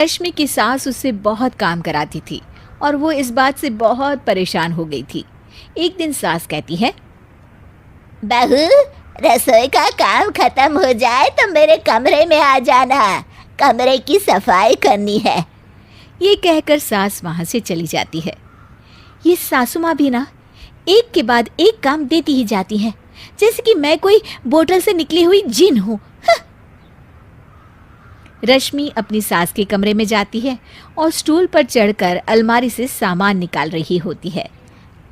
रश्मि की सास उससे बहुत काम कराती थी और वो इस बात से बहुत परेशान हो गई थी। एक दिन सास कहती है, बहू, रसोई का काम खत्म हो जाए तो मेरे कमरे में आ जाना, कमरे की सफाई करनी है। ये कहकर सास वहाँ से चली जाती है। ये सासू माँ भी ना एक के बाद एक काम देती ही जाती है, जैसे कि मैं कोई बोतल से निकली हुई जिन हूँ। रश्मि अपनी सास के कमरे में जाती है और स्टूल पर चढ़कर अलमारी से सामान निकाल रही होती है।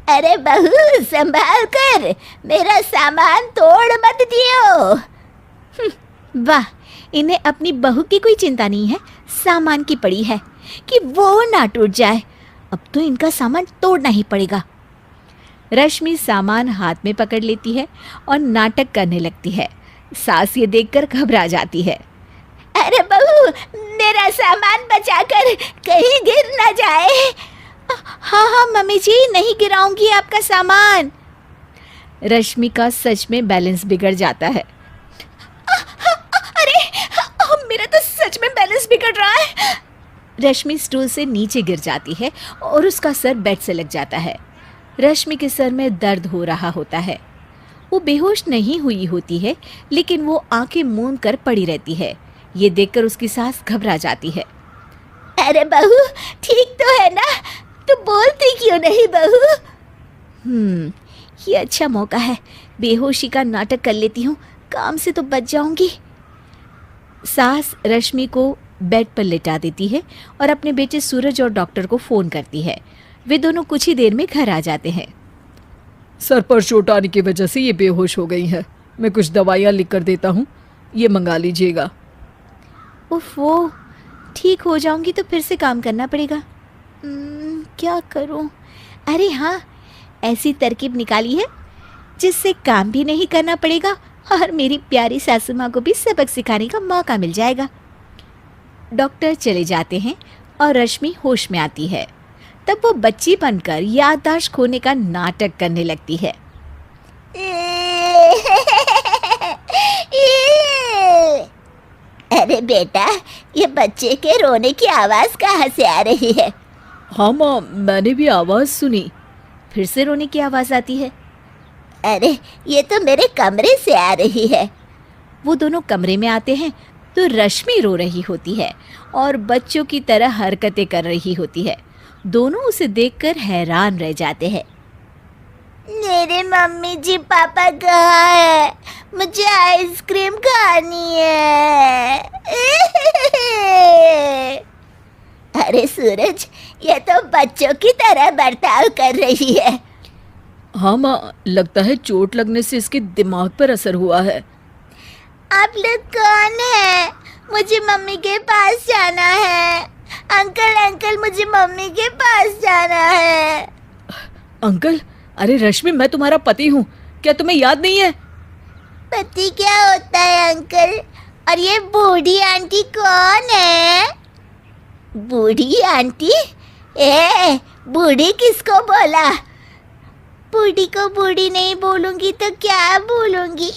अरे बहू, संभाल कर, मेरा सामान तोड़ मत दियो। वाह, इन्हें अपनी बहू की कोई चिंता नहीं है, सामान की पड़ी है कि वो ना टूट जाए। अब तो इनका सामान तोड़ना ही पड़ेगा। रश्मि सामान हाथ में पकड़ लेती है और नाटक करने लगती है। सास ये देखकर घबरा जाती है। अरे बहू, मेरा सामान बचाकर कहीं गिर न जाए। हाँ हाँ मम्मी जी, नहीं गिराऊंगी आपका सामान। रश्मि का सच में बैलेंस बिगड़ जाता है। अरे मेरा तो सच में बैलेंस बिगड़ रहा है। रश्मि स्टूल से नीचे गिर जाती है और उसका सर बेड से लग जाता है। रश्मि के सर में दर्द हो रहा होता है। वो बेहोश नहीं हुई होती है, लेकिन वो आंखें मूंद कर पड़ी रहती है। ये देखकर उसकी सास घबरा जाती है। अरे बहू, ठीक तो है ना? तो बोलती क्यों नहीं बहू? ये अच्छा मौका है, बेहोशी का नाटक कर लेती हूँ, काम से तो बच जाऊंगी। सास रश्मि को बेड पर लेटा देती है और अपने बेटे सूरज और डॉक्टर को फ़ोन करती है। वे दोनों कुछ ही देर में घर आ जाते हैं। सर पर चोट आने की वजह से ये बेहोश हो गई है। मैं कुछ दवाइयाँ लिख कर देता हूँ, ये मंगा लीजिएगा। उफ, वो ठीक हो जाऊंगी तो फिर से काम करना पड़ेगा। क्या करूं? अरे हाँ, ऐसी तरकीब निकाली है जिससे काम भी नहीं करना पड़ेगा और मेरी प्यारी सासू माँ को भी सबक सिखाने का मौका मिल जाएगा। डॉक्टर चले जाते हैं और रश्मि होश में आती है। तब वो बच्ची बनकर याददाश्त खोने का नाटक करने लगती है। अरे बेटा, ये बच्चे के रोने की आवाज़ कहाँ से आ रही है? हाँ माँ, मैंने भी आवाज़ सुनी। फिर से रोने की आवाज़ आती है। अरे, ये तो मेरे कमरे से आ रही है। वो दोनों कमरे में आते हैं तो रश्मि रो रही होती है और बच्चों की तरह हरकतें कर रही होती है। दोनों उसे देखकर हैरान रह जाते हैं। मेरे मम्मी जी पापा कहाँ है? मुझे आइसक्रीम खानी है। अरे सूरज, ये तो बच्चों की तरह बर्ताव कर रही है। हाँ माँ, लगता है चोट लगने से इसके दिमाग पर असर हुआ है। आप लोग कौन है? मुझे मम्मी के पास जाना है। अंकल अंकल, मुझे मम्मी के पास जाना है। अंकल? अरे रश्मि, मैं तुम्हारा पति हूँ, क्या तुम्हें याद नहीं है? पति क्या होता है अंकल? और ये बूढ़ी आंटी कौन है? बूढ़ी आंटी? बूढ़ी किसको बोला? बूढ़ी को बूढ़ी नहीं बोलूंगी तो क्या बोलूंगी?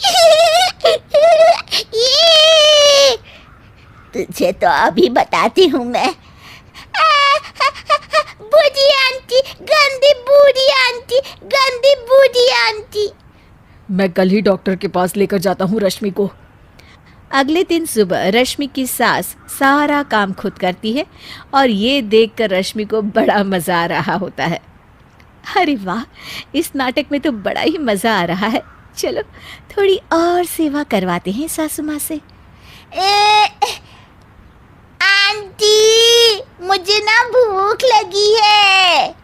तुझे तो अभी बताती हूँ मैं। बूढ़ी आंटी, गंदी बूढ़ी आंटी, गंदी बूढ़ी आंटी। मैं कल ही डॉक्टर के पास लेकर जाता हूँ रश्मि को। अगले दिन सुबह रश्मि की सास सारा काम खुद करती है और ये देखकर रश्मि को बड़ा मज़ा आ रहा होता है। अरे वाह, इस नाटक में तो बड़ा ही मज़ा आ रहा है। चलो थोड़ी और सेवा करवाते हैं सासू माँ से। आंटी, मुझे ना भूख लगी है।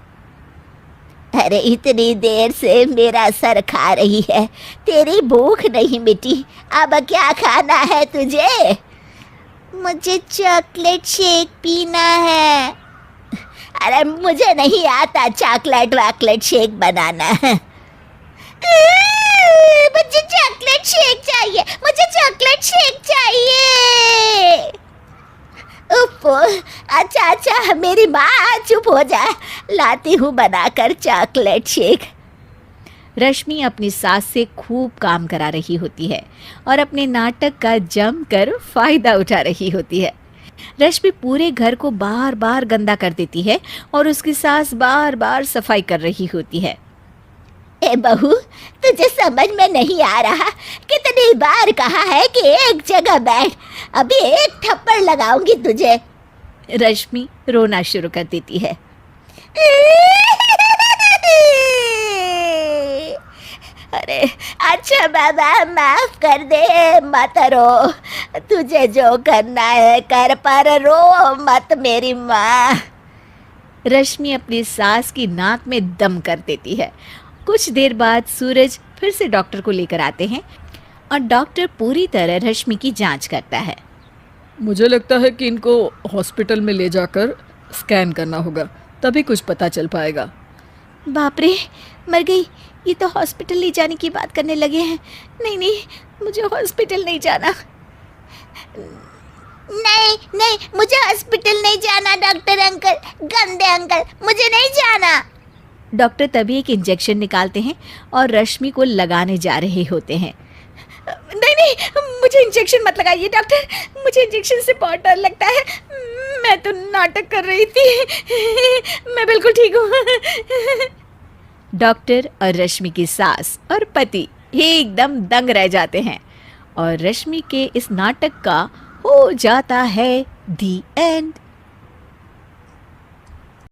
अरे इतनी देर से मेरा सर खा रही है, तेरी भूख नहीं मिटी। अब क्या खाना है तुझे? मुझे चॉकलेट शेक पीना है। अरे मुझे नहीं आता चॉकलेट वाकलेट शेक बनाना। मुझे चॉकलेट शेक चाहिए, मुझे चॉकलेट शेक चाहिए। अच्छा, मेरी माँ चुप हो जा, लाती हूँ बनाकर चॉकलेट शेक। रश्मि अपनी सास से खूब काम करा रही होती है और अपने नाटक का जमकर फायदा उठा रही होती है। रश्मि पूरे घर को बार बार गंदा कर देती है और उसकी सास बार बार सफाई कर रही होती है। ए बहू, तुझे समझ में नहीं आ रहा? कितनी बार कहा है कि एक जगह बैठ, अभी एक थप्पड़ लगाऊंगी तुझे। रश्मि रोना शुरू कर देती है। अरे अच्छा बाबा, माफ कर दे, मत रो। तुझे जो करना है कर, पर रो मत मेरी माँ। रश्मि अपनी सास की नाक में दम कर देती है। कुछ देर बाद सूरज फिर से डॉक्टर को लेकर आते हैं और डॉक्टर पूरी तरह रश्मि की जांच करता है। मुझे लगता है कि इनको हॉस्पिटल में ले जाकर स्कैन करना होगा, तभी कुछ पता चल पाएगा। बाप रे, मर गई। ये तो हॉस्पिटल ले जाने की बात करने लगे हैं। नहीं नहीं, मुझे हॉस्पिटल नहीं जाना। नहीं नहीं, मुझे हॉस्पिटल नहीं जाना डॉक्टर अंकल, गंदे अंकल, मुझे नहीं जाना। डॉक्टर तभी एक इंजेक्शन निकालते हैं और रश्मि को लगाने जा रहे होते हैं। नहीं नहीं, मुझे इंजेक्शन मत लगाइए डॉक्टर, मुझे इंजेक्शन से बहुत डर लगता है। मैं तो नाटक कर रही थी, मैं बिल्कुल ठीक हूँ। डॉक्टर और रश्मि की सास और पति एकदम दंग रह जाते हैं और रश्मि के इस नाटक का हो जाता है दी एंड।